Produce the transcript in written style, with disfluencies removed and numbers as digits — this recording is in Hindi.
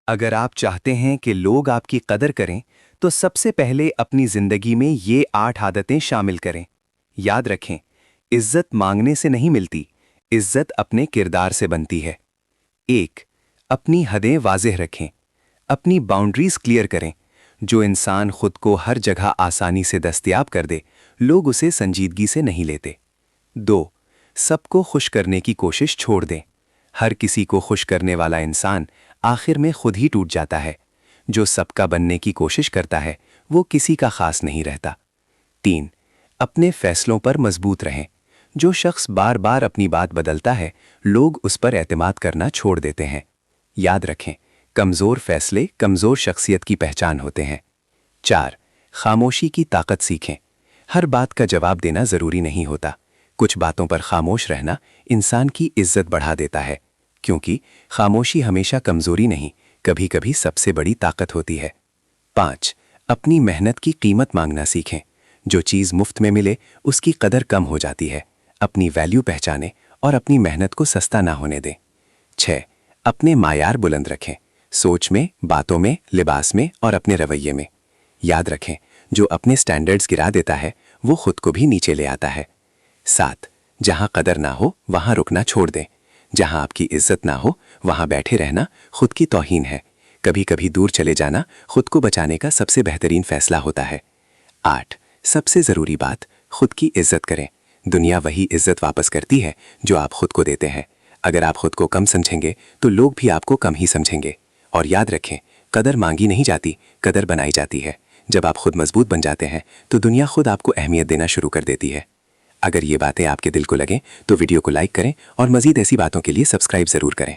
अगर आप चाहते हैं कि लोग आपकी कदर करें, तो सबसे पहले अपनी जिंदगी में ये 8 आदतें शामिल करें। याद रखें, इज्जत मांगने से नहीं मिलती, इज्जत अपने किरदार से बनती है। 1. अपनी हदें वाज़ेह रखें। अपनी बाउंड्रीज क्लियर करें। जो इंसान खुद को हर जगह आसानी से दस्तयाब कर दे, लोग उसे संजीदगी से नहीं लेते। 2. सबको खुश करने की कोशिश छोड़ दें। हर किसी को खुश करने वाला इंसान आखिर में खुद ही टूट जाता है। जो सबका बनने की कोशिश करता है, वो किसी का खास नहीं रहता। 3. अपने फैसलों पर मजबूत रहें। जो शख्स बार बार अपनी बात बदलता है, लोग उस पर एतमाद करना छोड़ देते हैं। याद रखें, कमज़ोर फैसले कमज़ोर शख्सियत की पहचान होते हैं। 4. खामोशी की ताकत सीखें। हर बात का जवाब देना ज़रूरी नहीं होता। कुछ बातों पर खामोश रहना इंसान की इज्जत बढ़ा देता है, क्योंकि खामोशी हमेशा कमज़ोरी नहीं, कभी कभी सबसे बड़ी ताकत होती है। 5. अपनी मेहनत की कीमत मांगना सीखें। जो चीज़ मुफ्त में मिले, उसकी कदर कम हो जाती है। अपनी वैल्यू पहचानें और अपनी मेहनत को सस्ता ना होने दें। 6. अपने मायार बुलंद रखें। सोच में, बातों में, लिबास में और अपने रवैये में। याद रखें, जो अपने स्टैंडर्ड्स गिरा देता है, वो खुद को भी नीचे ले आता है। 7. जहां कदर ना हो, वहां रुकना छोड़ दें। जहां आपकी इज्जत ना हो, वहां बैठे रहना खुद की तौहीन है। कभी कभी दूर चले जाना खुद को बचाने का सबसे बेहतरीन फैसला होता है। 8. सबसे ज़रूरी बात, खुद की इज्जत करें। दुनिया वही इज्जत वापस करती है जो आप खुद को देते हैं। अगर आप खुद को कम समझेंगे, तो लोग भी आपको कम ही समझेंगे। और याद रखें, कदर मांगी नहीं जाती, कदर बनाई जाती है। जब आप खुद मजबूत बन जाते हैं, तो दुनिया खुद आपको अहमियत देना शुरू कर देती है। अगर ये बातें आपके दिल को लगें, तो वीडियो को लाइक करें और मज़ीद ऐसी बातों के लिए सब्सक्राइब ज़रूर करें।